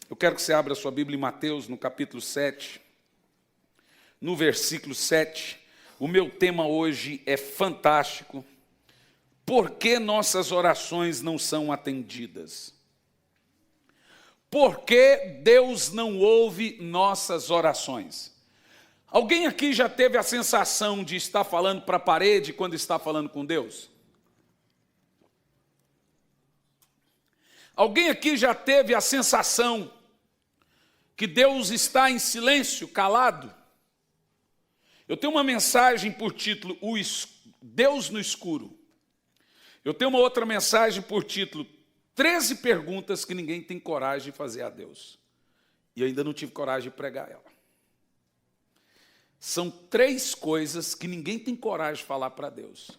Eu quero que você abra sua Bíblia em Mateus, no capítulo 7, no versículo 7. O meu tema hoje é fantástico. Por que nossas orações não são atendidas? Por que Deus não ouve nossas orações? Alguém aqui já teve a sensação de estar falando para a parede quando está falando com Deus? Alguém aqui já teve a sensação que Deus está em silêncio, calado? Eu tenho uma mensagem por título, Deus no escuro. Eu tenho uma outra mensagem por título, 13 perguntas que ninguém tem coragem de fazer a Deus. E eu ainda não tive coragem de pregar ela. São 3 coisas que ninguém tem coragem de falar para Deus.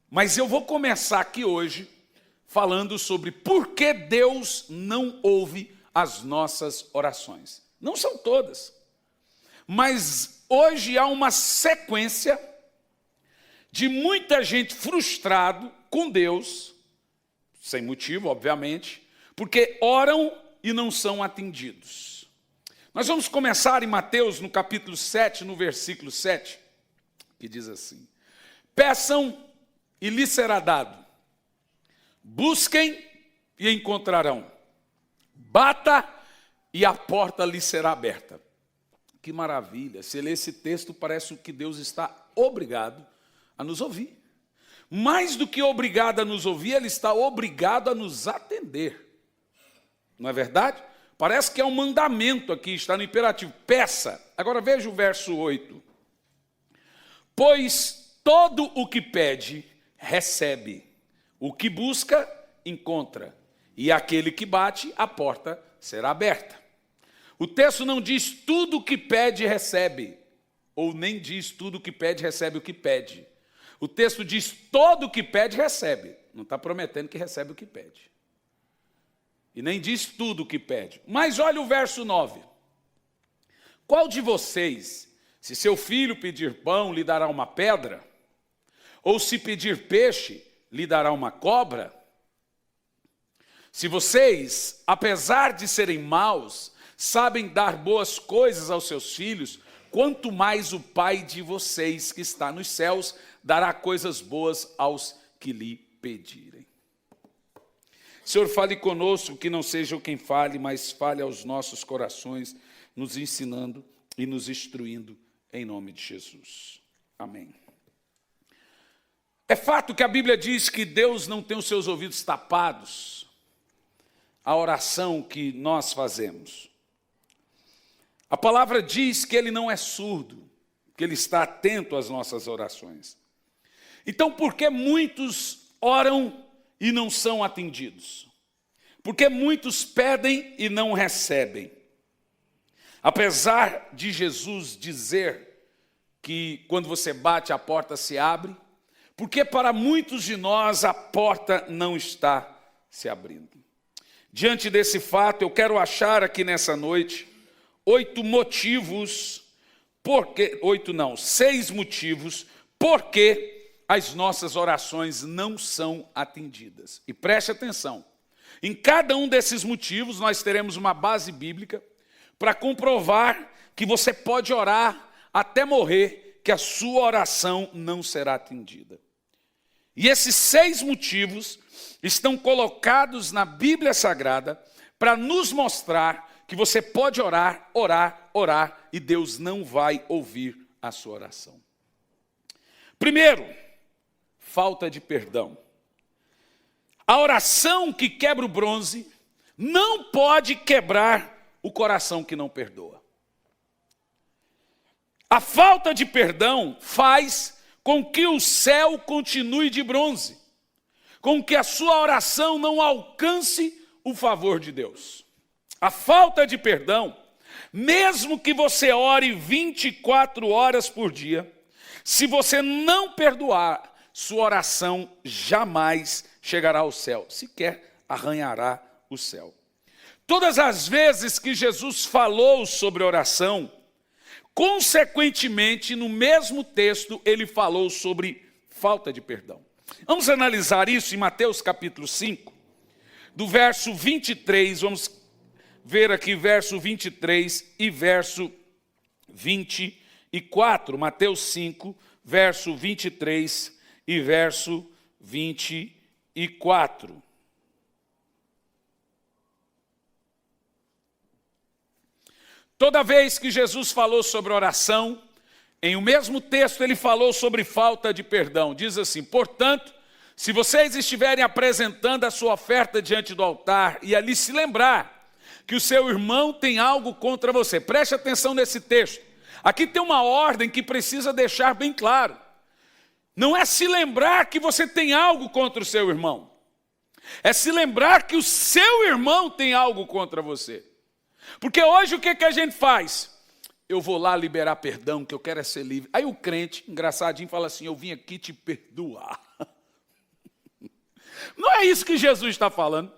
Mas eu vou começar aqui hoje falando sobre por que Deus não ouve as nossas orações. Não são todas, mas hoje há uma sequência de muita gente frustrado com Deus, sem motivo, obviamente, porque oram e não são atendidos. Nós vamos começar em Mateus, no capítulo 7, no versículo 7, que diz assim: peçam e lhes será dado, busquem e encontrarão, bata e a porta lhes será aberta. Que maravilha! Se ler esse texto, parece que Deus está obrigado a nos ouvir. Mais do que obrigado a nos ouvir, Ele está obrigado a nos atender. Não é verdade? Parece que é um mandamento aqui, está no imperativo. Peça. Agora veja o verso 8. Pois todo o que pede, recebe. O que busca, encontra. E aquele que bate, a porta será aberta. O texto não diz tudo o que pede, recebe. Ou nem diz tudo o que pede, recebe o que pede. O texto diz todo o que pede, recebe. Não está prometendo que recebe o que pede. E nem diz tudo o que pede. Mas olha o verso 9. Qual de vocês, se seu filho pedir pão, lhe dará uma pedra? Ou se pedir peixe, lhe dará uma cobra? Se vocês, apesar de serem maus, sabem dar boas coisas aos seus filhos, quanto mais o Pai de vocês que está nos céus dará coisas boas aos que lhe pedirem. Senhor, fale conosco, que não seja eu quem fale, mas fale aos nossos corações, nos ensinando e nos instruindo, em nome de Jesus. Amém. É fato que a Bíblia diz que Deus não tem os seus ouvidos tapados à oração que nós fazemos. A palavra diz que Ele não é surdo, que Ele está atento às nossas orações. Então, por que muitos oram e não são atendidos? Porque muitos pedem e não recebem. Apesar de Jesus dizer que quando você bate a porta se abre, porque para muitos de nós a porta não está se abrindo. Diante desse fato, eu quero achar aqui nessa noite 6 motivos porque as nossas orações não são atendidas. E preste atenção, em cada um desses motivos nós teremos uma base bíblica para comprovar que você pode orar até morrer, que a sua oração não será atendida. E esses 6 motivos estão colocados na Bíblia Sagrada para nos mostrar que você pode orar, e Deus não vai ouvir a sua oração. Primeiro, falta de perdão. A oração que quebra o bronze não pode quebrar o coração que não perdoa. A falta de perdão faz com que o céu continue de bronze, com que a sua oração não alcance o favor de Deus. A falta de perdão, mesmo que você ore 24 horas por dia, se você não perdoar, sua oração jamais chegará ao céu, sequer arranhará o céu. Todas as vezes que Jesus falou sobre oração, consequentemente, no mesmo texto, ele falou sobre falta de perdão. Vamos analisar isso em Mateus capítulo 5, do verso 23, vamos ver aqui verso 23 e verso 24. Mateus 5, verso 23 e verso 24. Toda vez que Jesus falou sobre oração, em o mesmo texto ele falou sobre falta de perdão. Diz assim: portanto, se vocês estiverem apresentando a sua oferta diante do altar e ali se lembrar que o seu irmão tem algo contra você, preste atenção nesse texto. Aqui tem uma ordem que precisa deixar bem claro. Não é se lembrar que você tem algo contra o seu irmão. É se lembrar que o seu irmão tem algo contra você. Porque hoje o que a gente faz? Eu vou lá liberar perdão, que eu quero é ser livre. Aí o crente, engraçadinho, fala assim: eu vim aqui te perdoar. Não é isso que Jesus está falando.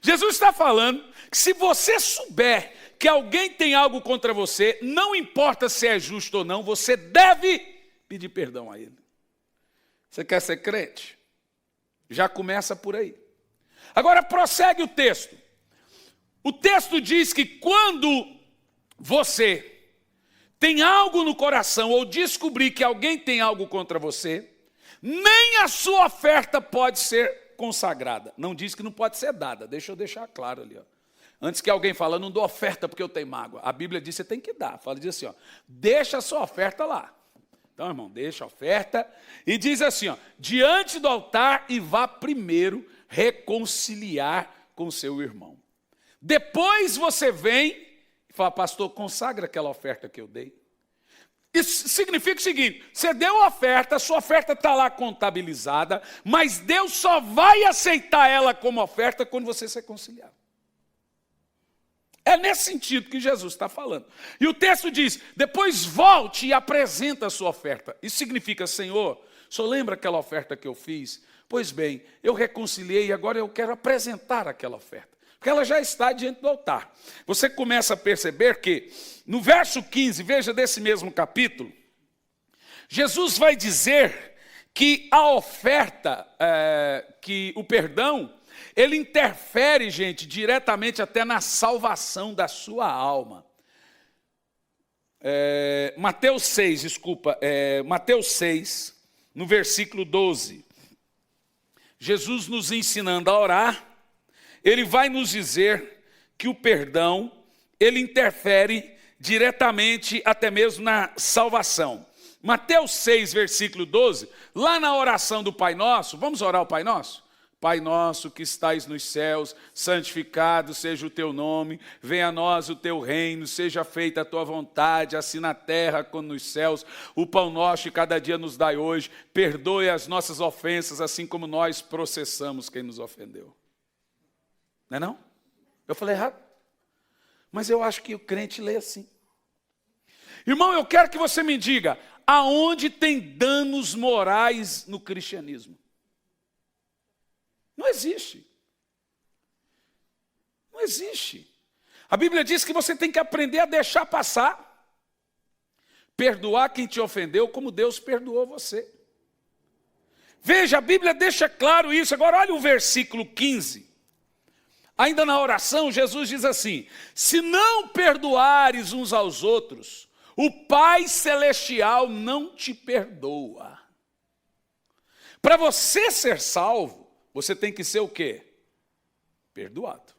Jesus está falando que se você souber que alguém tem algo contra você, não importa se é justo ou não, você deve pedir perdão a ele. Você quer ser crente? Já começa por aí. Agora prossegue o texto. O texto diz que quando você tem algo no coração ou descobrir que alguém tem algo contra você, nem a sua oferta pode ser consagrada. Não diz que não pode ser dada, deixa eu deixar claro ali. Ó. Antes que alguém fale: não dou oferta porque eu tenho mágoa. A Bíblia diz que você tem que dar. Diz assim, ó, deixa a sua oferta lá. Então, irmão, deixa a oferta e diz assim, ó, diante do altar e vá primeiro reconciliar com o seu irmão. Depois você vem e fala: pastor, consagra aquela oferta que eu dei. Isso significa o seguinte: você deu a oferta, a sua oferta está lá contabilizada, mas Deus só vai aceitar ela como oferta quando você se reconciliar. É nesse sentido que Jesus está falando. E o texto diz: depois volte e apresenta a sua oferta. Isso significa: Senhor, o senhor lembra aquela oferta que eu fiz? Pois bem, eu reconciliei e agora eu quero apresentar aquela oferta. Porque ela já está diante do altar. Você começa a perceber que, no verso 15, veja desse mesmo capítulo, Jesus vai dizer que a oferta, que o perdão, ele interfere, gente, diretamente até na salvação da sua alma. Mateus 6, no versículo 12. Jesus nos ensinando a orar, ele vai nos dizer que o perdão, ele interfere diretamente até mesmo na salvação. Mateus 6, versículo 12, lá na oração do Pai Nosso, vamos orar o Pai Nosso? Pai nosso que estais nos céus, santificado seja o teu nome, venha a nós o teu reino, seja feita a tua vontade, assim na terra como nos céus. O pão nosso de cada dia nos dai hoje, perdoe as nossas ofensas, assim como nós processamos quem nos ofendeu. Não é não? Eu falei errado? Mas eu acho que o crente lê assim. Irmão, eu quero que você me diga, aonde tem danos morais no cristianismo? Não existe. Não existe. A Bíblia diz que você tem que aprender a deixar passar. Perdoar quem te ofendeu como Deus perdoou você. Veja, a Bíblia deixa claro isso. Agora olha o versículo 15. Ainda na oração, Jesus diz assim: se não perdoares uns aos outros, o Pai Celestial não te perdoa. Para você ser salvo, você tem que ser o quê? Perdoado.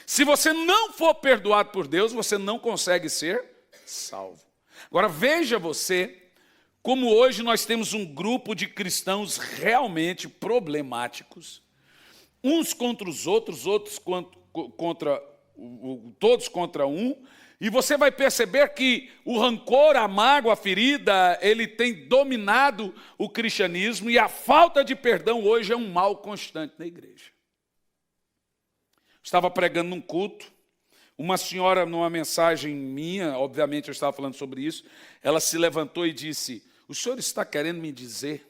Se você não for perdoado por Deus, você não consegue ser salvo. Agora veja você, como hoje nós temos um grupo de cristãos realmente problemáticos, uns contra os outros, todos contra um, e você vai perceber que o rancor, a mágoa, a ferida, ele tem dominado o cristianismo, e a falta de perdão hoje é um mal constante na igreja. Estava pregando num culto, uma senhora, numa mensagem minha, obviamente eu estava falando sobre isso, ela se levantou e disse: o senhor está querendo me dizer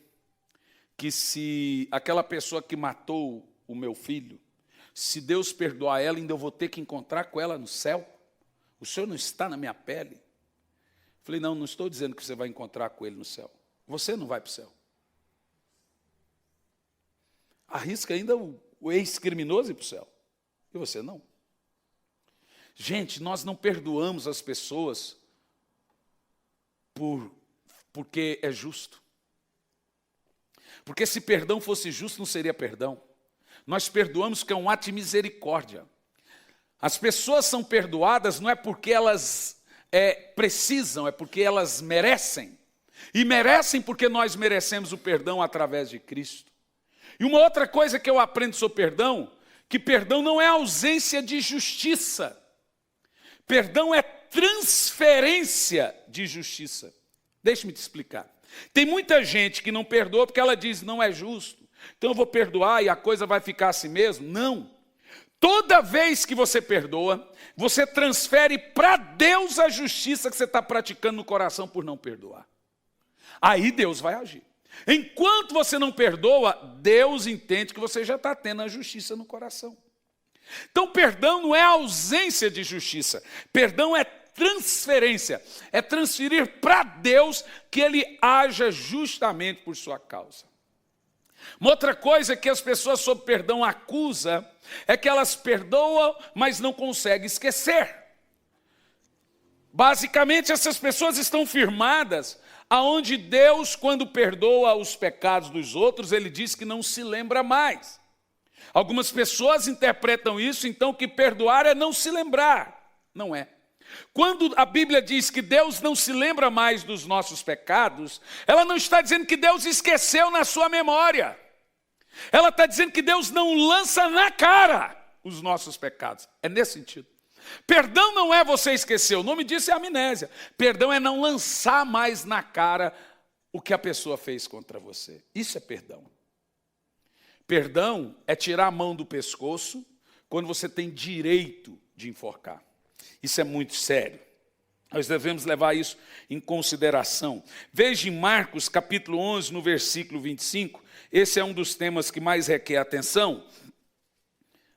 que se aquela pessoa que matou o meu filho, se Deus perdoar ela, ainda eu vou ter que encontrar com ela no céu? O senhor não está na minha pele? Falei: não estou dizendo que você vai encontrar com ele no céu. Você não vai para o céu. Arrisca ainda o ex-criminoso ir para o céu. E você não. Gente, nós não perdoamos as pessoas porque é justo. Porque se perdão fosse justo, não seria perdão. Nós perdoamos porque é um ato de misericórdia. As pessoas são perdoadas não é porque elas precisam, é porque elas merecem. E merecem porque nós merecemos o perdão através de Cristo. E uma outra coisa que eu aprendo sobre perdão, que perdão não é ausência de justiça. Perdão é transferência de justiça. Deixe-me te explicar. Tem muita gente que não perdoa porque ela diz, não é justo. Então eu vou perdoar e a coisa vai ficar assim mesmo. Não. Toda vez que você perdoa, você transfere para Deus a justiça que você está praticando no coração por não perdoar. Aí Deus vai agir. Enquanto você não perdoa, Deus entende que você já está tendo a justiça no coração. Então, perdão não é ausência de justiça. Perdão é transferência. É transferir para Deus que Ele haja justamente por sua causa. Uma outra coisa que as pessoas sob perdão acusam é que elas perdoam, mas não conseguem esquecer. Basicamente, essas pessoas estão firmadas aonde Deus, quando perdoa os pecados dos outros, Ele diz que não se lembra mais. Algumas pessoas interpretam isso, então, que perdoar é não se lembrar. Não é. Quando a Bíblia diz que Deus não se lembra mais dos nossos pecados, ela não está dizendo que Deus esqueceu na sua memória. Ela está dizendo que Deus não lança na cara os nossos pecados. É nesse sentido. Perdão não é você esquecer, o nome disso é amnésia. Perdão é não lançar mais na cara o que a pessoa fez contra você. Isso é perdão. Perdão é tirar a mão do pescoço quando você tem direito de enforcar. Isso é muito sério. Nós devemos levar isso em consideração. Veja em Marcos, capítulo 11, no versículo 25. Esse é um dos temas que mais requer atenção.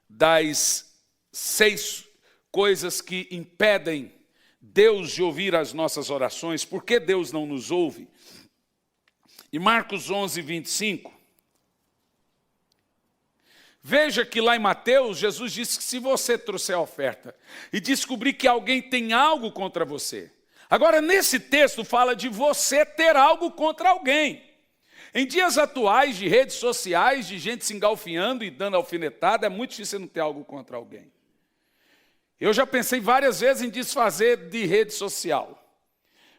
Das 6 coisas que impedem Deus de ouvir as nossas orações. Por que Deus não nos ouve? Em Marcos 11, 25. Veja que lá em Mateus, Jesus disse que se você trouxer a oferta e descobrir que alguém tem algo contra você. Agora, nesse texto fala de você ter algo contra alguém. Em dias atuais de redes sociais, de gente se engalfinhando e dando alfinetada, é muito difícil você não ter algo contra alguém. Eu já pensei várias vezes em desfazer de rede social.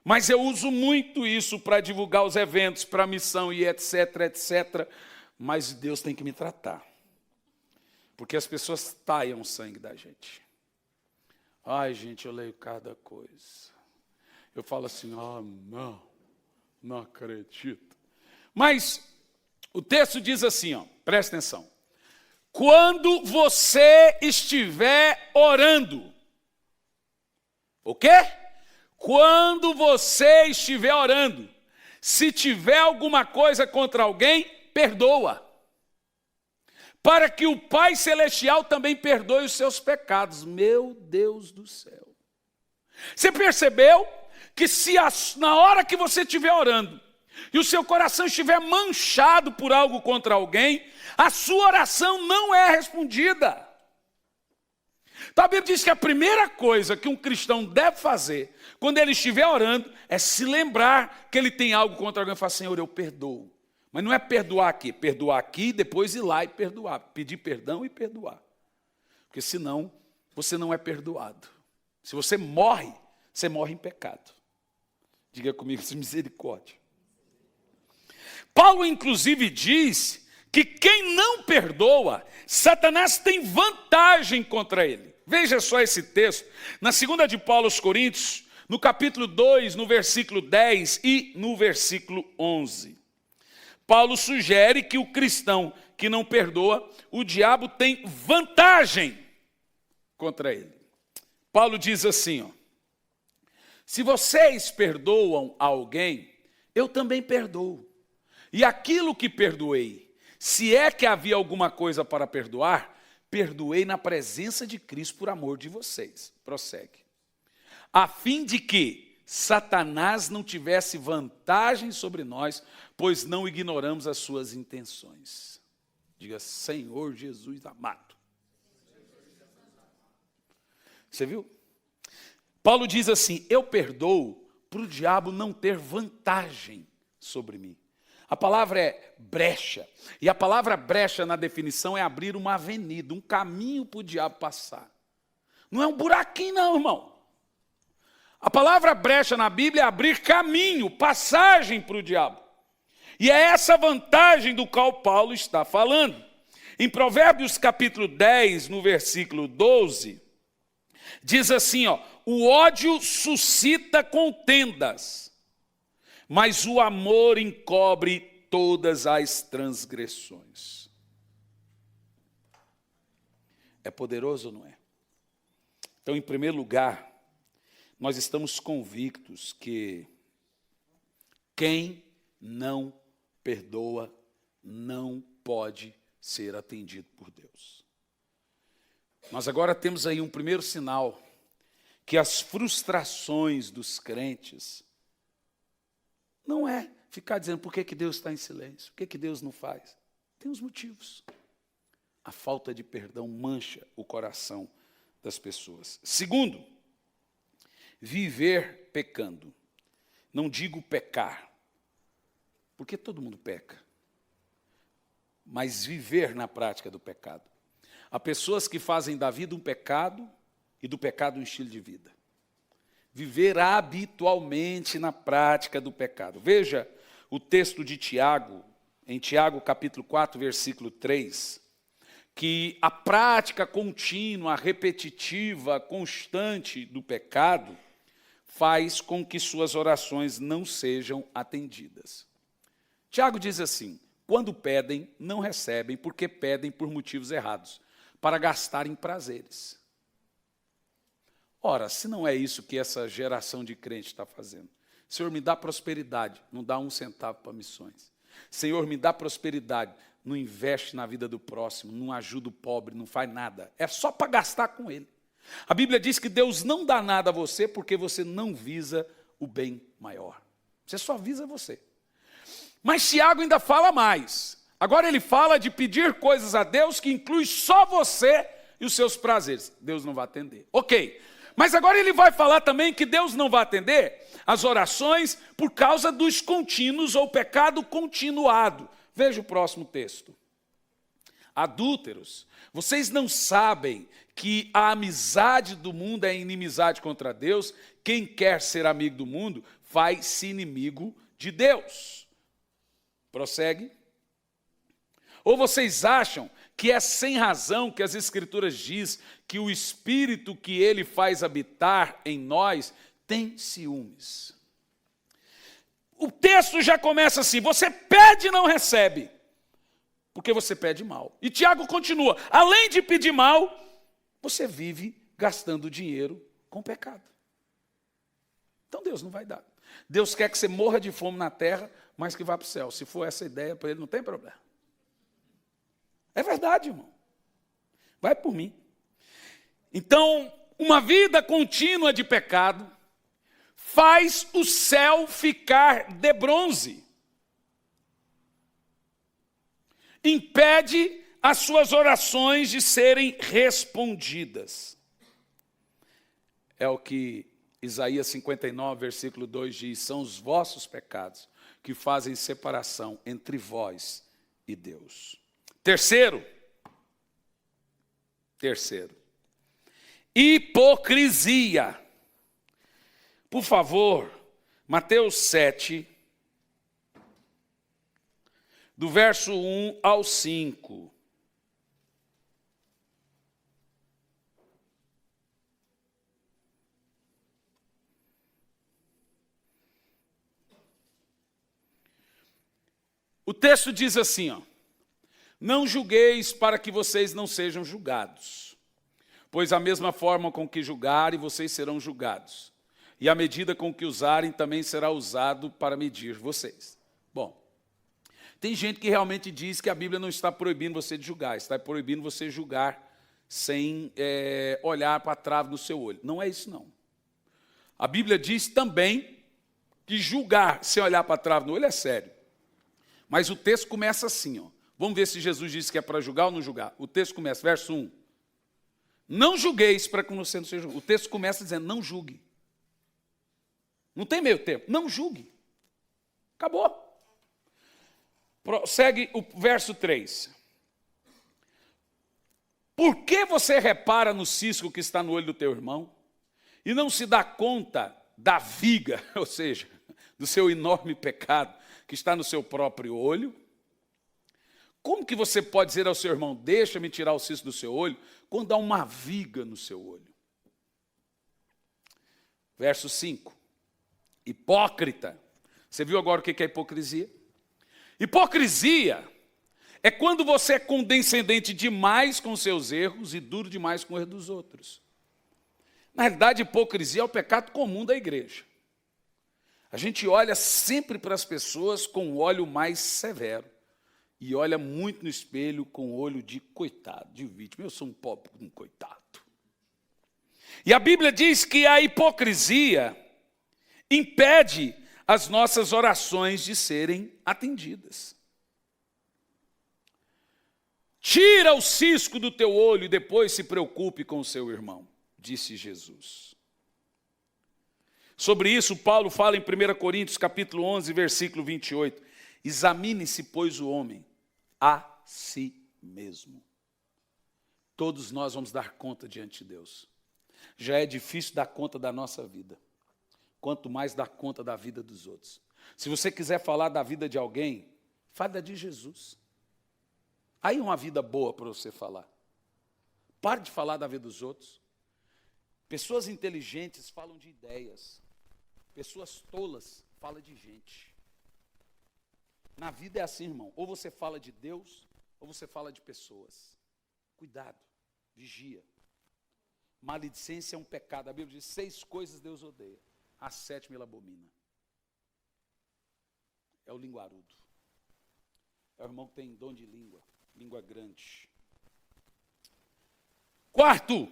Mas eu uso muito isso para divulgar os eventos, para a missão e etc, etc. Mas Deus tem que me tratar. Porque as pessoas taiam o sangue da gente. Ai, gente, eu leio cada coisa. Eu falo assim, não acredito. Mas o texto diz assim, presta atenção. Quando você estiver orando. O quê? Quando você estiver orando. Se tiver alguma coisa contra alguém, perdoa. Para que o Pai Celestial também perdoe os seus pecados. Meu Deus do céu. Você percebeu que se na hora que você estiver orando, e o seu coração estiver manchado por algo contra alguém, a sua oração não é respondida. Então a Bíblia diz que a primeira coisa que um cristão deve fazer, quando ele estiver orando, é se lembrar que ele tem algo contra alguém e falar, Senhor, eu perdoo. Mas não é perdoar aqui, depois ir lá e perdoar. Pedir perdão e perdoar. Porque senão, você não é perdoado. Se você morre em pecado. Diga comigo, misericórdia. Paulo, inclusive, diz que quem não perdoa, Satanás tem vantagem contra ele. Veja só esse texto. Na segunda de Paulo aos Coríntios, no capítulo 2, no versículo 10 e no versículo 11. Paulo sugere que o cristão que não perdoa, o diabo tem vantagem contra ele. Paulo diz assim, se vocês perdoam alguém, eu também perdoo. E aquilo que perdoei, se é que havia alguma coisa para perdoar, perdoei na presença de Cristo por amor de vocês. Prossegue. A fim de que Satanás não tivesse vantagem sobre nós, pois não ignoramos as suas intenções. Diga, Senhor Jesus amado. Você viu? Paulo diz assim: eu perdoo para o diabo não ter vantagem sobre mim. A palavra é brecha. E a palavra brecha, na definição, é abrir uma avenida, um caminho para o diabo passar. Não é um buraquinho, não, irmão. A palavra brecha na Bíblia é abrir caminho, passagem para o diabo. E é essa vantagem do qual Paulo está falando. Em Provérbios capítulo 10, no versículo 12, diz assim, ó: o ódio suscita contendas, mas o amor encobre todas as transgressões. É poderoso ou não é? Então, em primeiro lugar, nós estamos convictos que quem não perdoa não pode ser atendido por Deus. Nós agora temos aí um primeiro sinal que as frustrações dos crentes não é ficar dizendo por que Deus está em silêncio, por que Deus não faz. Tem os motivos. A falta de perdão mancha o coração das pessoas. Segundo, viver pecando. Não digo pecar, porque todo mundo peca, mas viver na prática do pecado. Há pessoas que fazem da vida um pecado e do pecado um estilo de vida. Viver habitualmente na prática do pecado. Veja o texto de Tiago, em Tiago capítulo 4, versículo 3, que a prática contínua, repetitiva, constante do pecado faz com que suas orações não sejam atendidas. Tiago diz assim: quando pedem, não recebem, porque pedem por motivos errados, para gastarem prazeres. Ora, se não é isso que essa geração de crentes está fazendo. Senhor, me dá prosperidade, não dá 1 centavo para missões. Senhor, me dá prosperidade, não investe na vida do próximo, não ajuda o pobre, não faz nada. É só para gastar com ele. A Bíblia diz que Deus não dá nada a você porque você não visa o bem maior. Você só visa você. Mas Tiago ainda fala mais. Agora ele fala de pedir coisas a Deus que inclui só você e os seus prazeres. Deus não vai atender. Ok. Mas agora ele vai falar também que Deus não vai atender as orações por causa dos contínuos ou pecado continuado. Veja o próximo texto. Adúlteros, vocês não sabem que a amizade do mundo é inimizade contra Deus? Quem quer ser amigo do mundo faz-se inimigo de Deus. Prossegue. Ou vocês acham que é sem razão que as Escrituras diz que o Espírito que Ele faz habitar em nós tem ciúmes? O texto já começa assim: você pede e não recebe, porque você pede mal. E Tiago continua: além de pedir mal, você vive gastando dinheiro com pecado. Então Deus não vai dar. Deus quer que você morra de fome na terra, mas que vá para o céu. Se for essa ideia, para Ele não tem problema. É verdade, irmão. Vai por mim. Então, uma vida contínua de pecado faz o céu ficar de bronze. Impede as suas orações de serem respondidas. É o que Isaías 59, versículo 2 diz: são os vossos pecados que fazem separação entre vós e Deus. Terceiro, hipocrisia. Por favor, Mateus 7, do verso 1 ao 5. O texto diz assim, ó: não julgueis para que vocês não sejam julgados, pois a mesma forma com que julgarem, vocês serão julgados, e a medida com que usarem também será usado para medir vocês. Bom, tem gente que realmente diz que a Bíblia não está proibindo você de julgar, está proibindo você julgar sem olhar para a trave no seu olho. Não é isso, não. A Bíblia diz também que julgar sem olhar para a trave no olho é sério. Mas o texto começa assim, ó. Vamos ver se Jesus disse que é para julgar ou não julgar. O texto começa, verso 1. Não julgueis para que você não seja julgado. O texto começa dizendo, não julgue. Não tem meio tempo, não julgue. Acabou. Segue o verso 3. Por que você repara no cisco que está no olho do teu irmão e não se dá conta da viga, ou seja, do seu enorme pecado que está no seu próprio olho? Como que você pode dizer ao seu irmão, deixa-me tirar o cisco do seu olho, quando há uma viga no seu olho? Verso 5. Hipócrita. Você viu agora o que é hipocrisia? Hipocrisia é quando você é condescendente demais com seus erros e duro demais com o erro dos outros. Na realidade, hipocrisia é o pecado comum da igreja. A gente olha sempre para as pessoas com o olho mais severo e olha muito no espelho com o olho de coitado, de vítima. Eu sou um pobre, um coitado. E a Bíblia diz que a hipocrisia impede as nossas orações de serem atendidas. Tira o cisco do teu olho e depois se preocupe com o seu irmão, disse Jesus. Sobre isso, Paulo fala em 1 Coríntios, capítulo 11, versículo 28. Examine-se, pois, o homem a si mesmo. Todos nós vamos dar conta diante de Deus. Já é difícil dar conta da nossa vida. Quanto mais dar conta da vida dos outros. Se você quiser falar da vida de alguém, fale da de Jesus. Aí é uma vida boa para você falar. Pare de falar da vida dos outros. Pessoas inteligentes falam de ideias. Pessoas tolas falam de gente. Na vida é assim, irmão. Ou você fala de Deus, ou você fala de pessoas. Cuidado, vigia. Maledicência é um pecado. A Bíblia diz, 6 coisas Deus odeia. A 7ª ele abomina. É o linguarudo. É o irmão que tem dom de língua. Língua grande. Quarto,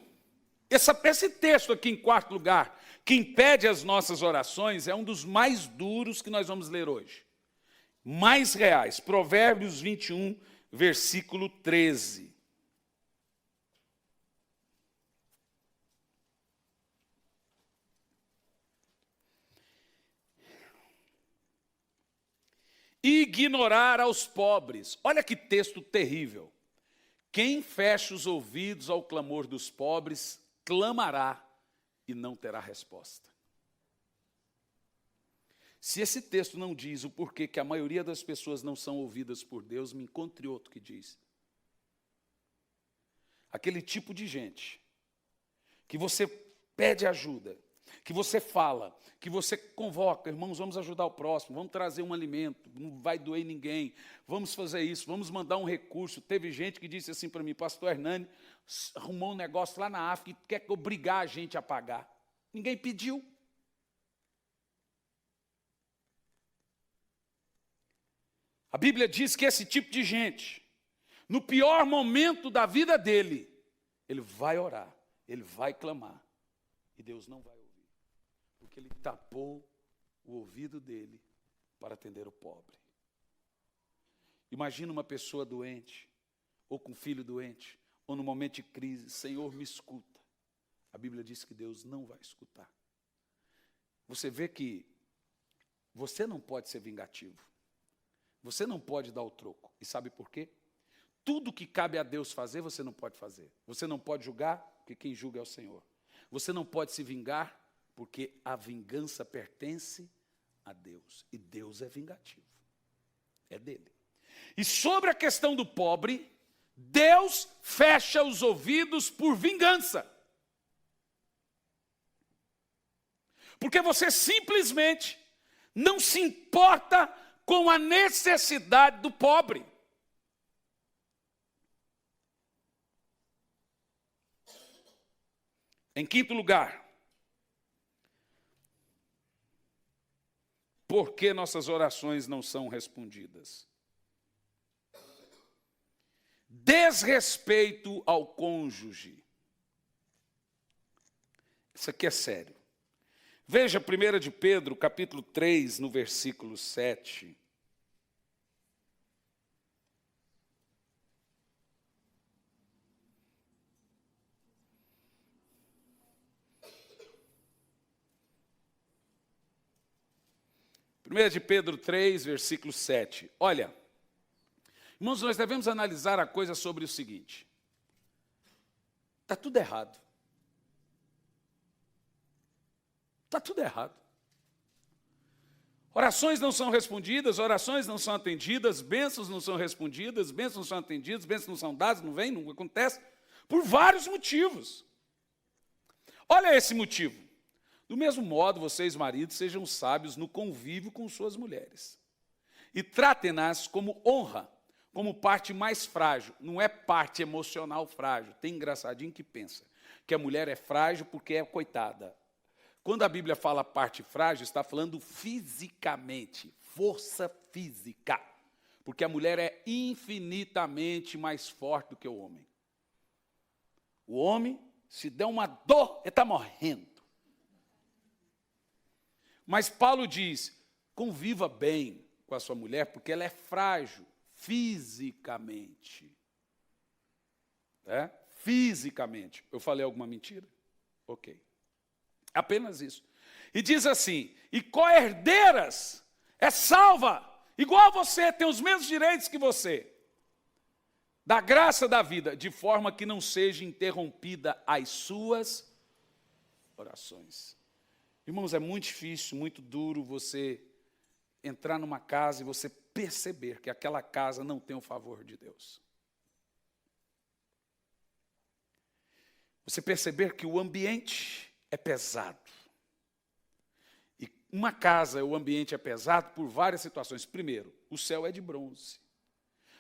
esse texto aqui em quarto lugar, que impede as nossas orações, é um dos mais duros que nós vamos ler hoje. Mais reais. Provérbios 21, versículo 13. Ignorar aos pobres. Olha que texto terrível. Quem fecha os ouvidos ao clamor dos pobres, clamará e não terá resposta. Se esse texto não diz o porquê que a maioria das pessoas não são ouvidas por Deus, me encontre outro que diz. Aquele tipo de gente que você pede ajuda, que você fala, que você convoca, irmãos, vamos ajudar o próximo, vamos trazer um alimento, não vai doer ninguém, vamos fazer isso, vamos mandar um recurso. Teve gente que disse assim para mim, pastor Hernani, arrumou um negócio lá na África e quer obrigar a gente a pagar. Ninguém pediu. A Bíblia diz que esse tipo de gente, no pior momento da vida dele, ele vai orar, ele vai clamar, e Deus não vai ouvir. Porque ele tapou o ouvido dele para atender o pobre. Imagina uma pessoa doente, ou com um filho doente, ou no momento de crise, Senhor, me escuta. A Bíblia diz que Deus não vai escutar. Você vê que você não pode ser vingativo. Você não pode dar o troco. E sabe por quê? Tudo que cabe a Deus fazer, você não pode fazer. Você não pode julgar, porque quem julga é o Senhor. Você não pode se vingar, porque a vingança pertence a Deus. E Deus é vingativo. É dele. E sobre a questão do pobre, Deus fecha os ouvidos por vingança. Porque você simplesmente não se importa com a necessidade do pobre. Em quinto lugar, por que nossas orações não são respondidas? Desrespeito ao cônjuge. Isso aqui é sério. Veja 1 de Pedro, capítulo 3, no versículo 7. 1 de Pedro 3, versículo 7. Olha, irmãos, nós devemos analisar a coisa sobre o seguinte. Está tudo errado. Está tudo errado. Orações não são respondidas, orações não são atendidas, bênçãos não são respondidas, bênçãos não são atendidas, bênçãos não são dadas, não vem, não acontece, por vários motivos. Olha esse motivo. Do mesmo modo, vocês, maridos, sejam sábios no convívio com suas mulheres. E tratem-nas como honra, como parte mais frágil. Não é parte emocional frágil. Tem engraçadinho que pensa que a mulher é frágil porque é coitada. Quando a Bíblia fala parte frágil, está falando fisicamente, força física. Porque a mulher é infinitamente mais forte do que o homem. O homem, se der uma dor, ele está morrendo. Mas Paulo diz, conviva bem com a sua mulher, porque ela é frágil fisicamente. Fisicamente. Eu falei alguma mentira? Ok. Apenas isso. E diz assim, e co-herdeiras, é salva, igual a você, tem os mesmos direitos que você, da graça da vida, de forma que não seja interrompida as suas orações. Irmãos, é muito difícil, muito duro você entrar numa casa e você perceber que aquela casa não tem o favor de Deus. Você perceber que o ambiente é pesado. E uma casa, o ambiente é pesado por várias situações. Primeiro, o céu é de bronze.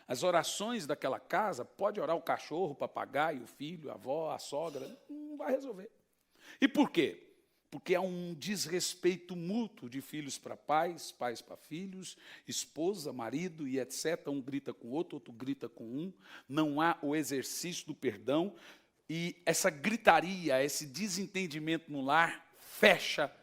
As orações daquela casa, pode orar o cachorro, o papagaio, o filho, a avó, a sogra, não vai resolver. E por quê? Porque há um desrespeito mútuo de filhos para pais, pais para filhos, esposa, marido e etc. Um grita com o outro grita com um. Não há o exercício do perdão. E essa gritaria, esse desentendimento no lar, fecha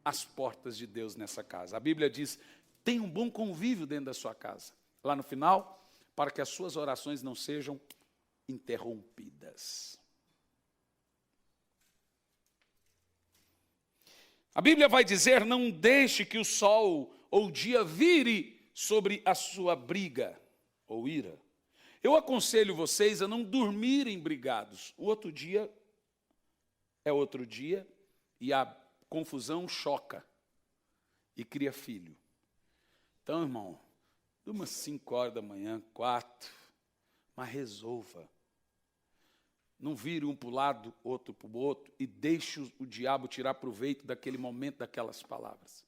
as portas de Deus nessa casa. A Bíblia diz, tenha um bom convívio dentro da sua casa. Lá no final, para que as suas orações não sejam interrompidas. A Bíblia vai dizer, não deixe que o sol ou o dia vire sobre a sua briga ou ira. Eu aconselho vocês a não dormirem brigados. O outro dia é outro dia e a confusão choca e cria filho. Então, irmão, durma 5 horas da manhã, 4, mas resolva. Não vire um para o lado, outro para o outro, e deixe o diabo tirar proveito daquele momento, daquelas palavras.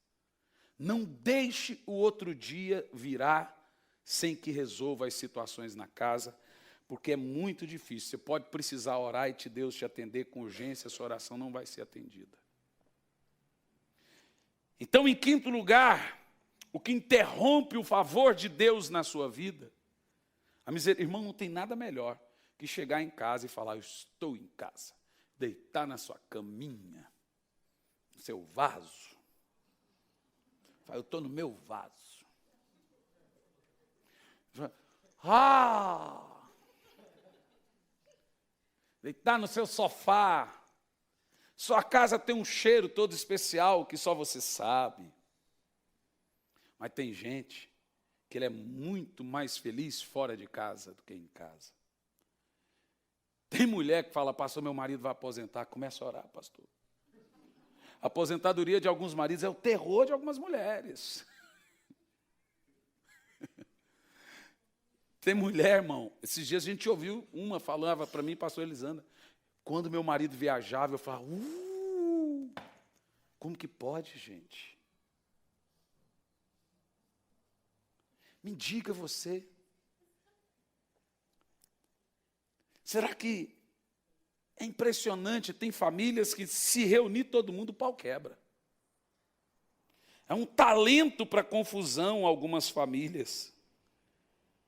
Não deixe o outro dia virar sem que resolva as situações na casa, porque é muito difícil. Você pode precisar orar e Deus te atender com urgência, a sua oração não vai ser atendida. Então, em quinto lugar, o que interrompe o favor de Deus na sua vida, irmão, não tem nada melhor que chegar em casa e falar, eu estou em casa, deitar na sua caminha, no seu vaso. Eu estou no meu vaso. Deitar no seu sofá. Sua casa tem um cheiro todo especial que só você sabe. Mas tem gente que ele é muito mais feliz fora de casa do que em casa. Tem mulher que fala, pastor, meu marido vai aposentar. Começa a orar, pastor. A aposentadoria de alguns maridos é o terror de algumas mulheres. Tem mulher, irmão, esses dias a gente ouviu uma, falava para mim, pastor Elisandra, quando meu marido viajava, eu falava, como que pode, gente? Me diga você. Será que é impressionante, tem famílias que se reunir todo mundo, o pau quebra. É um talento para confusão algumas famílias.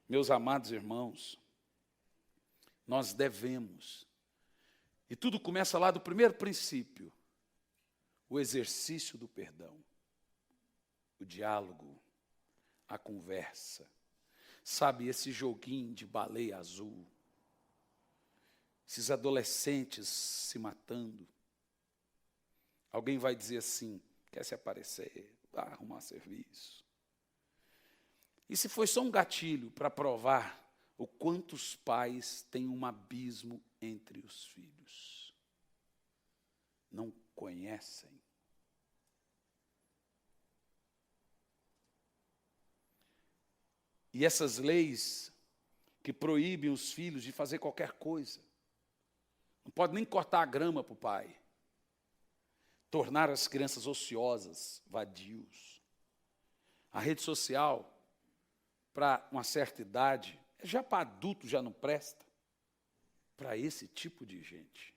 Meus amados irmãos, nós devemos, e tudo começa lá do primeiro princípio, o exercício do perdão, o diálogo, a conversa. Sabe, esse joguinho de baleia azul, esses adolescentes se matando. Alguém vai dizer assim, quer se aparecer, vai arrumar serviço. E se foi só um gatilho para provar o quanto os pais têm um abismo entre os filhos. Não conhecem. E essas leis que proíbem os filhos de fazer qualquer coisa. Não pode nem cortar a grama para o pai. Tornar as crianças ociosas, vadios. A rede social, para uma certa idade, já para adulto já não presta. Para esse tipo de gente.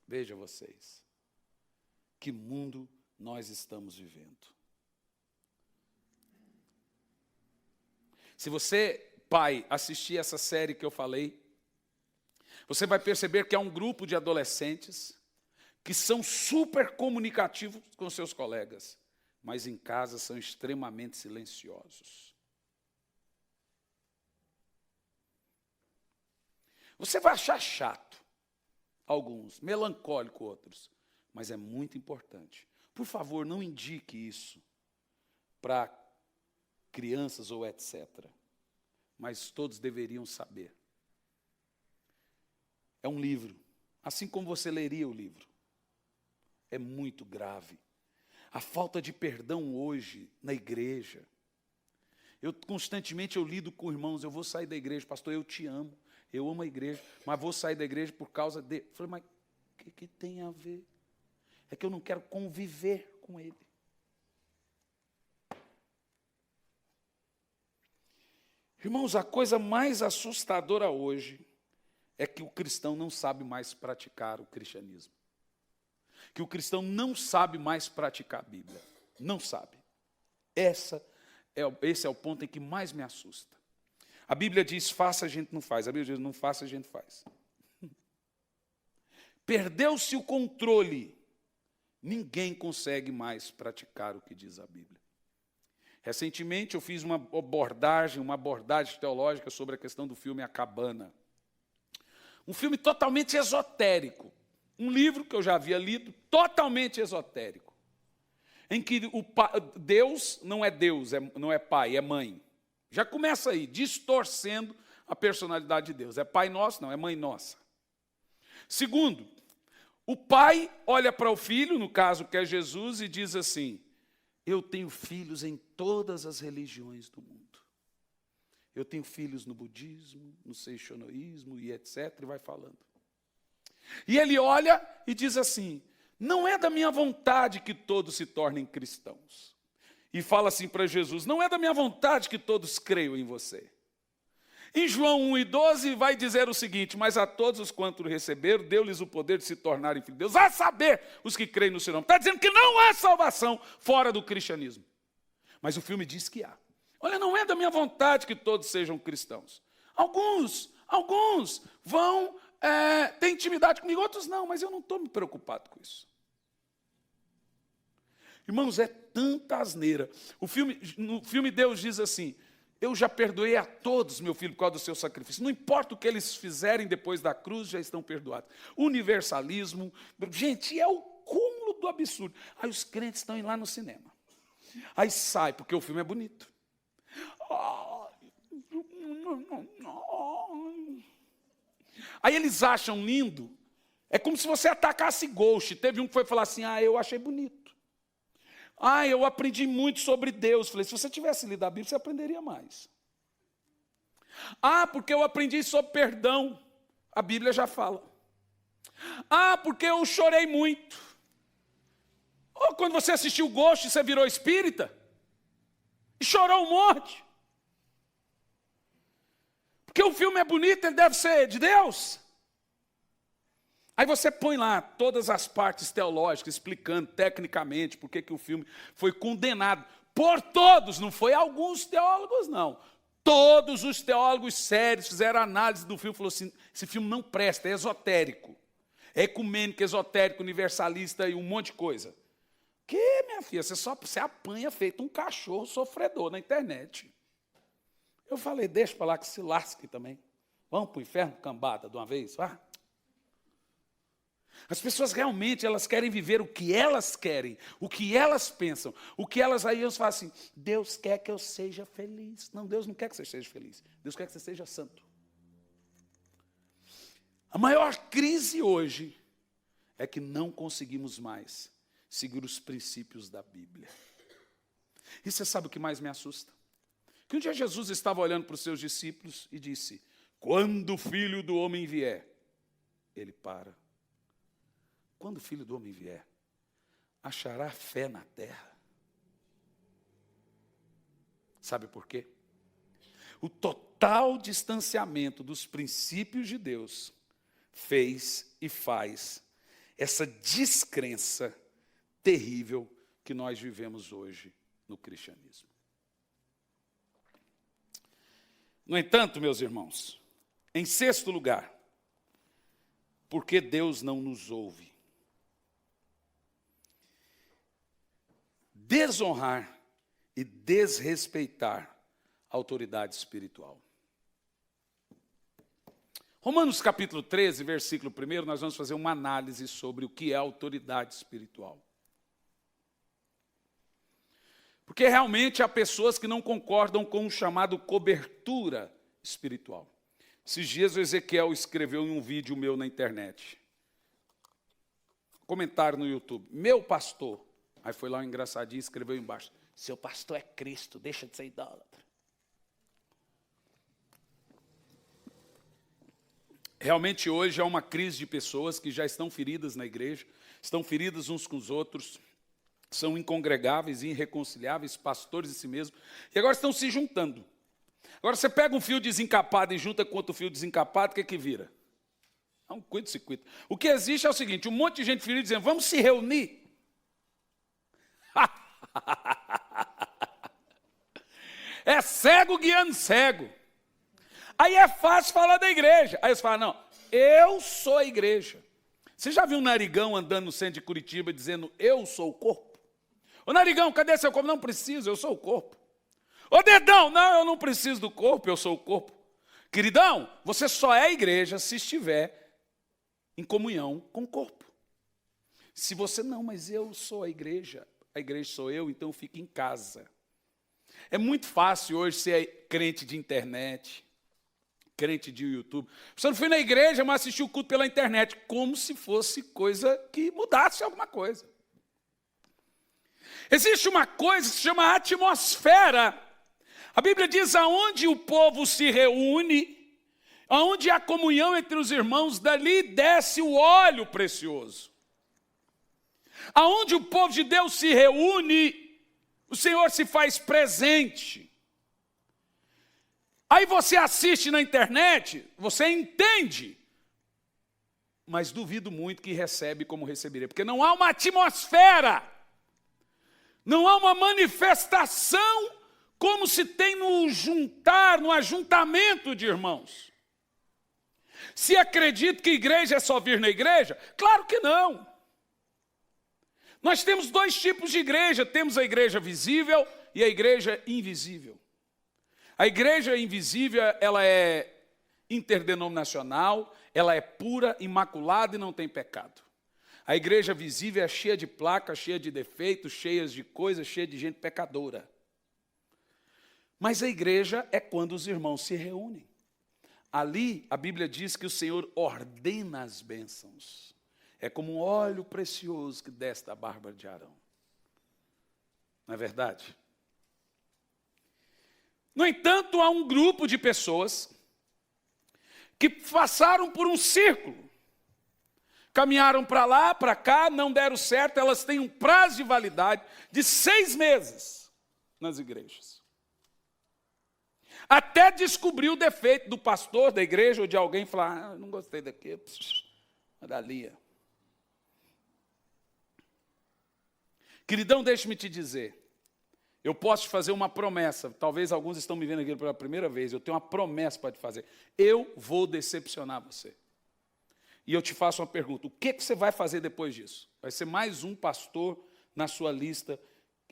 Veja vocês, que mundo nós estamos vivendo. Se você, pai, assistir essa série que eu falei, você vai perceber que há um grupo de adolescentes que são super comunicativos com seus colegas, mas em casa são extremamente silenciosos. Você vai achar chato alguns, melancólico outros, mas é muito importante. Por favor, não indique isso para crianças ou etc. Mas todos deveriam saber. É um livro, assim como você leria o livro. É muito grave. A falta de perdão hoje na igreja. Constantemente eu lido com irmãos, eu vou sair da igreja, pastor, eu te amo, eu amo a igreja, mas vou sair da igreja por causa de... Eu falei, mas o que tem a ver? É que eu não quero conviver com ele. Irmãos, a coisa mais assustadora hoje é que o cristão não sabe mais praticar o cristianismo. Que o cristão não sabe mais praticar a Bíblia. Não sabe. Esse é o ponto em que mais me assusta. A Bíblia diz, faça, a gente não faz. A Bíblia diz, não faça, a gente faz. Perdeu-se o controle. Ninguém consegue mais praticar o que diz a Bíblia. Recentemente eu fiz uma abordagem teológica sobre a questão do filme A Cabana. Um filme totalmente esotérico. Um livro que eu já havia lido, totalmente esotérico. Em que Deus, não é pai, é mãe. Já começa aí, distorcendo a personalidade de Deus. É pai nosso? Não, é mãe nossa. Segundo, o pai olha para o filho, no caso que é Jesus, e diz assim, eu tenho filhos em todas as religiões do mundo. Eu tenho filhos no budismo, no seixonoísmo e etc. E vai falando. E ele olha e diz assim, não é da minha vontade que todos se tornem cristãos. E fala assim para Jesus, não é da minha vontade que todos creiam em você. Em João 1:12 vai dizer o seguinte, mas a todos os quantos receberam, deu-lhes o poder de se tornarem filhos de Deus, a saber, os que creem no seu nome. Está dizendo que não há salvação fora do cristianismo. Mas o filme diz que há. Olha, não é da minha vontade que todos sejam cristãos. Alguns vão ter intimidade comigo, outros não, mas eu não estou me preocupado com isso. Irmãos, é tanta asneira. No filme Deus diz assim, eu já perdoei a todos, meu filho, por causa do seu sacrifício. Não importa o que eles fizerem depois da cruz, já estão perdoados. Universalismo, gente, é o cúmulo do absurdo. Aí os crentes estão indo lá no cinema. Aí sai, porque o filme é bonito. Aí eles acham lindo. É como se você atacasse Ghost. Teve um que foi falar assim, eu achei bonito. Eu aprendi muito sobre Deus. Falei, se você tivesse lido a Bíblia, você aprenderia mais. Porque eu aprendi sobre perdão. A Bíblia já fala. Porque eu chorei muito. Quando você assistiu Ghost, você virou espírita? E chorou um monte. Porque o filme é bonito, ele deve ser de Deus. Aí você põe lá todas as partes teológicas, explicando tecnicamente por que o filme foi condenado por todos, não foi alguns teólogos, não. Todos os teólogos sérios fizeram análise do filme e falaram assim, esse filme não presta, é esotérico. É ecumênico, esotérico, universalista e um monte de coisa. Que, minha filha, você apanha feito um cachorro sofredor na internet. Eu falei, deixa para lá que se lasque também. Vamos para o inferno, cambada, de uma vez, vá. As pessoas realmente, elas querem viver o que elas querem, o que elas pensam, o que elas aí eles falam assim, Deus quer que eu seja feliz. Não, Deus não quer que você seja feliz. Deus quer que você seja santo. A maior crise hoje é que não conseguimos mais seguir os princípios da Bíblia. E você sabe o que mais me assusta? Que um dia Jesus estava olhando para os seus discípulos e disse, quando o Filho do Homem vier, ele para. Quando o Filho do Homem vier, achará fé na terra. Sabe por quê? O total distanciamento dos princípios de Deus fez e faz essa descrença terrível que nós vivemos hoje no cristianismo. No entanto, meus irmãos, em sexto lugar, porque Deus não nos ouve? Desonrar e desrespeitar a autoridade espiritual. Romanos capítulo 13, versículo 1, nós vamos fazer uma análise sobre o que é autoridade espiritual. Porque realmente há pessoas que não concordam com o chamado cobertura espiritual. Esses dias o Ezequiel escreveu em um vídeo meu na internet. Comentário no YouTube. Meu pastor. Aí foi lá um engraçadinho e escreveu embaixo. Seu pastor é Cristo, deixa de ser idólatra. Realmente hoje há uma crise de pessoas que já estão feridas na igreja, estão feridas uns com os outros, são incongregáveis, irreconciliáveis, pastores em si mesmos, e agora estão se juntando. Agora você pega um fio desencapado e junta com outro fio desencapado, o que é que vira? É um cuito-se-cuito. O que existe é o seguinte, um monte de gente ferida dizendo, vamos se reunir. É cego guiando cego. Aí é fácil falar da igreja. Aí você fala, não, eu sou a igreja. Você já viu um narigão andando no centro de Curitiba dizendo, eu sou o corpo? Ô narigão, cadê seu corpo? Não preciso, eu sou o corpo. Ô dedão, não, eu não preciso do corpo, eu sou o corpo. Queridão, você só é a igreja se estiver em comunhão com o corpo. Se você não, mas eu sou a igreja sou eu, então fique em casa. É muito fácil hoje ser crente de internet, crente de YouTube. Você não foi na igreja, mas assistiu o culto pela internet, como se fosse coisa que mudasse alguma coisa. Existe uma coisa que se chama atmosfera. A Bíblia diz, aonde o povo se reúne, aonde há comunhão entre os irmãos, dali desce o óleo precioso. Aonde o povo de Deus se reúne, o Senhor se faz presente. Aí você assiste na internet, você entende, mas duvido muito que recebe como receberia, porque não há uma atmosfera, não há uma manifestação como se tem no juntar, no ajuntamento de irmãos. Se acredita que igreja é só vir na igreja? Claro que não. Nós temos dois tipos de igreja, temos a igreja visível e a igreja invisível. A igreja invisível, ela é interdenominacional, ela é pura, imaculada e não tem pecado. A igreja visível é cheia de placas, cheia de defeitos, cheia de coisas, cheia de gente pecadora. Mas a igreja é quando os irmãos se reúnem. Ali, a Bíblia diz que o Senhor ordena as bênçãos. É como um óleo precioso que desce da barba de Arão. Não é verdade? No entanto, há um grupo de pessoas que passaram por um círculo. Caminharam para lá, para cá, não deram certo. Elas têm um prazo de validade de 6 meses nas igrejas. Até descobrir o defeito do pastor da igreja ou de alguém e falar, não gostei daqui, dali. Queridão, deixe-me te dizer, eu posso te fazer uma promessa, talvez alguns estão me vendo aqui pela primeira vez, eu tenho uma promessa para te fazer, eu vou decepcionar você. E eu te faço uma pergunta, o que você vai fazer depois disso? Vai ser mais um pastor na sua lista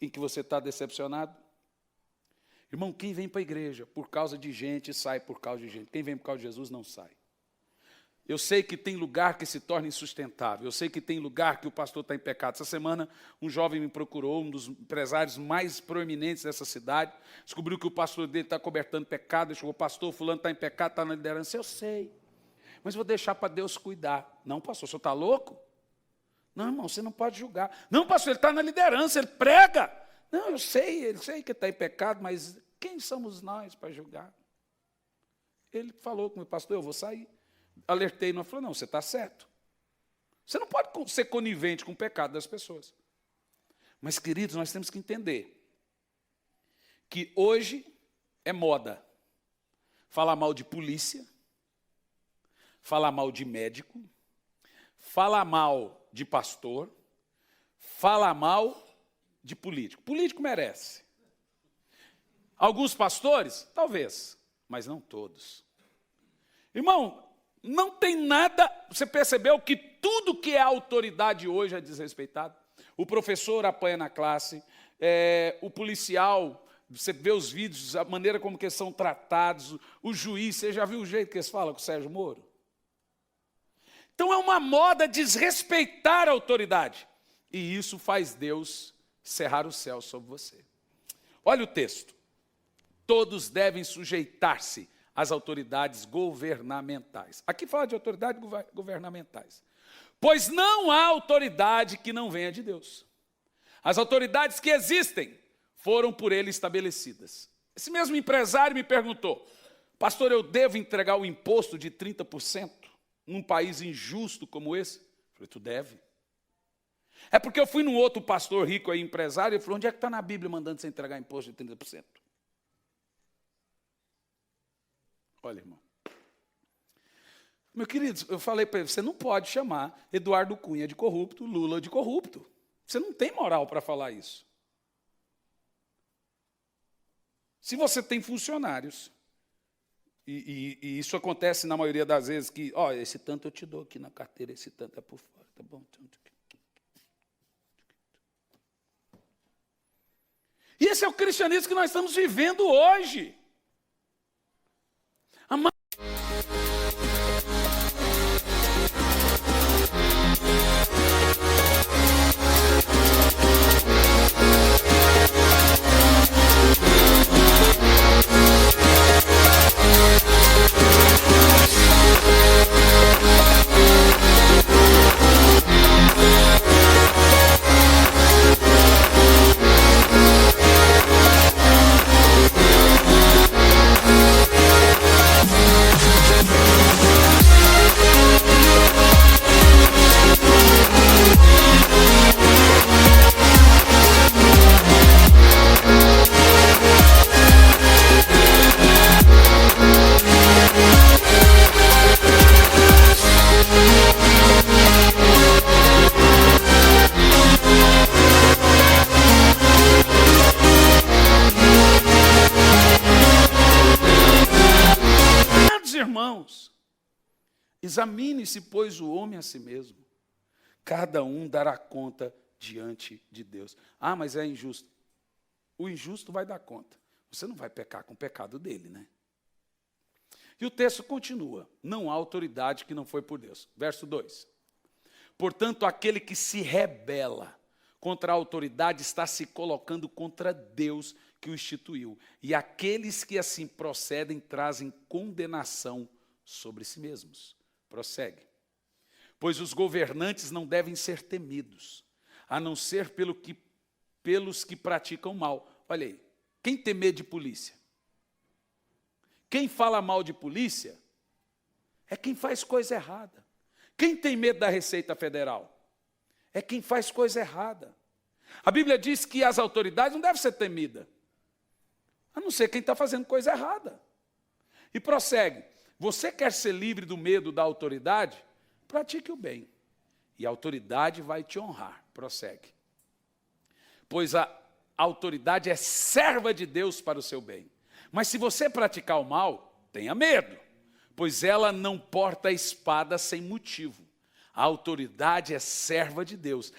em que você está decepcionado? Irmão, quem vem para a igreja por causa de gente, sai por causa de gente. Quem vem por causa de Jesus, não sai. Eu sei que tem lugar que se torna insustentável. Eu sei que tem lugar que o pastor está em pecado. Essa semana, um jovem me procurou, um dos empresários mais proeminentes dessa cidade. Descobriu que o pastor dele está cobertando pecado. Ele chegou, pastor, fulano está em pecado, está na liderança. Eu sei, mas vou deixar para Deus cuidar. Não, pastor, o senhor está louco? Não, irmão, você não pode julgar. Não, pastor, ele está na liderança, ele prega. Não, eu sei que ele está em pecado, mas quem somos nós para julgar? Ele falou com o pastor, eu vou sair. Alertei, não falou, não, você está certo. Você não pode ser conivente com o pecado das pessoas. Mas, queridos, nós temos que entender que hoje é moda falar mal de polícia, falar mal de médico, falar mal de pastor, falar mal de político. Político merece. Alguns pastores? Talvez, mas não todos. Irmão, não tem nada, você percebeu que tudo que é autoridade hoje é desrespeitado? O professor apanha na classe, o policial, você vê os vídeos, a maneira como que eles são tratados, o juiz, você já viu o jeito que eles falam com o Sérgio Moro? Então é uma moda desrespeitar a autoridade. E isso faz Deus cerrar o céu sobre você. Olha o texto. Todos devem sujeitar-se às autoridades governamentais. Aqui fala de autoridades governamentais. Pois não há autoridade que não venha de Deus. As autoridades que existem foram por ele estabelecidas. Esse mesmo empresário me perguntou, pastor, eu devo entregar o imposto de 30% num país injusto como esse? Eu falei, tu deve. É porque eu fui num outro pastor rico aí, empresário, e ele falou, onde é que está na Bíblia mandando você entregar imposto de 30%? Olha, irmão. Meu querido, eu falei para ele, você não pode chamar Eduardo Cunha de corrupto, Lula de corrupto. Você não tem moral para falar isso. Se você tem funcionários, e isso acontece na maioria das vezes, que, ó, esse tanto eu te dou aqui na carteira, esse tanto é por fora, tá bom? E esse é o cristianismo que nós estamos vivendo hoje. Irmãos, examine-se, pois, o homem a si mesmo. Cada um dará conta diante de Deus. Ah, mas é injusto. O injusto vai dar conta. Você não vai pecar com o pecado dele, né? E o texto continua. Não há autoridade que não foi por Deus. Verso 2. Portanto, aquele que se rebela contra a autoridade está se colocando contra Deus que o instituiu. E aqueles que assim procedem trazem condenação sobre si mesmos. Prossegue. Pois os governantes não devem ser temidos, a não ser pelos que praticam mal. Olha aí, quem tem medo de polícia? Quem fala mal de polícia é quem faz coisa errada. Quem tem medo da Receita Federal? É quem faz coisa errada. A Bíblia diz que as autoridades não devem ser temidas, a não ser quem está fazendo coisa errada. E prossegue. Você quer ser livre do medo da autoridade? Pratique o bem. E a autoridade vai te honrar. Prossegue. Pois a autoridade é serva de Deus para o seu bem. Mas se você praticar o mal, tenha medo, pois ela não porta a espada sem motivo. A autoridade é serva de Deus,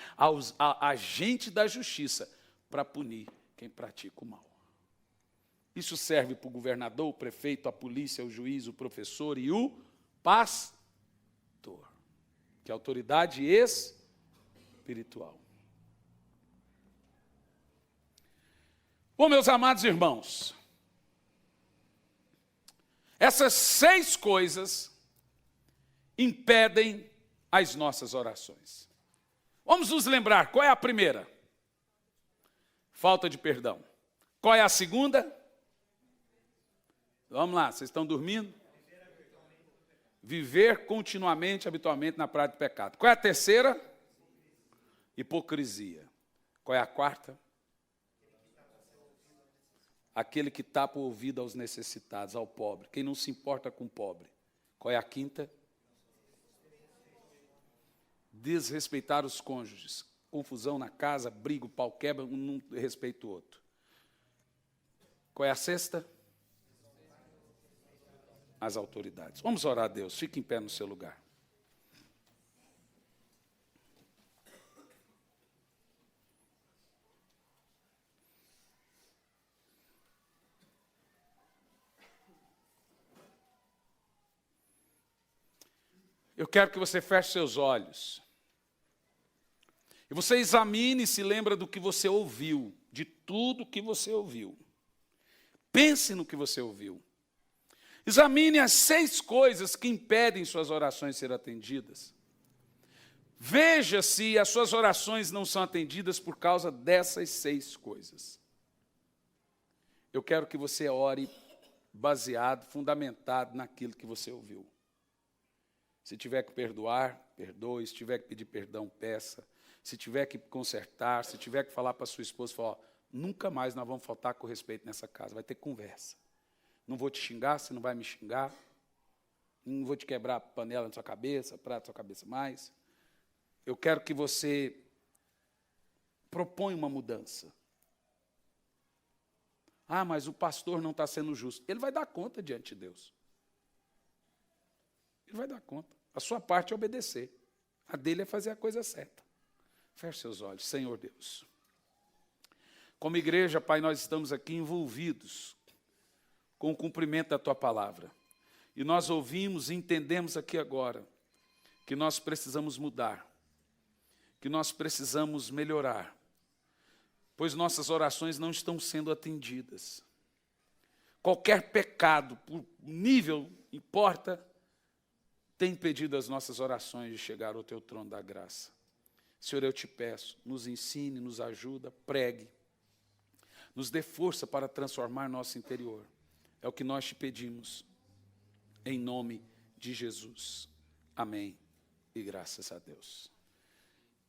agente da justiça, para punir quem pratica o mal. Isso serve para o governador, o prefeito, a polícia, o juiz, o professor e o pastor. que é autoridade espiritual. Bom, meus amados irmãos, essas 6 coisas impedem as nossas orações. Vamos nos lembrar, qual é a primeira? Falta de perdão. Qual é a segunda? Vamos lá, vocês estão dormindo? Viver continuamente, habitualmente na prática do pecado. Qual é a terceira? Hipocrisia. Qual é a quarta? Aquele que tapa o ouvido aos necessitados, ao pobre. Quem não se importa com o pobre. Qual é a quinta? Desrespeitar os cônjuges. Confusão na casa, briga, o pau quebra, um não respeita o outro. Qual é a sexta? As autoridades. Vamos orar a Deus. Fique em pé no seu lugar. Eu quero que você feche seus olhos. E você examine e se lembra do que você ouviu, de tudo que você ouviu. Pense no que você ouviu. Examine as 6 coisas que impedem suas orações serem atendidas. Veja se as suas orações não são atendidas por causa dessas 6 coisas. Eu quero que você ore baseado, fundamentado naquilo que você ouviu. Se tiver que perdoar, perdoe. Se tiver que pedir perdão, peça. Se tiver que consertar, se tiver que falar para sua esposa, fala, nunca mais nós vamos faltar com respeito nessa casa, vai ter conversa. Não vou te xingar, você não vai me xingar. Não vou te quebrar a panela na sua cabeça, prato na sua cabeça mais. Eu quero que você proponha uma mudança. Ah, mas o pastor não está sendo justo. Ele vai dar conta diante de Deus. Ele vai dar conta. A sua parte é obedecer. A dele é fazer a coisa certa. Feche seus olhos. Senhor Deus. Como igreja, Pai, nós estamos aqui envolvidos com o cumprimento da Tua palavra. E nós ouvimos e entendemos aqui agora que nós precisamos mudar, que nós precisamos melhorar, pois nossas orações não estão sendo atendidas. Qualquer pecado, por nível, importa, tem impedido as nossas orações de chegar ao Teu trono da graça. Senhor, eu te peço, nos ensine, nos ajuda, pregue, nos dê força para transformar nosso interior. É o que nós te pedimos, em nome de Jesus. Amém. E graças a Deus.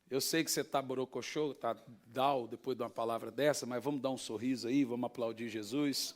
Eu sei que você está borocochô, está down depois de uma palavra dessa, mas vamos dar um sorriso aí, vamos aplaudir Jesus.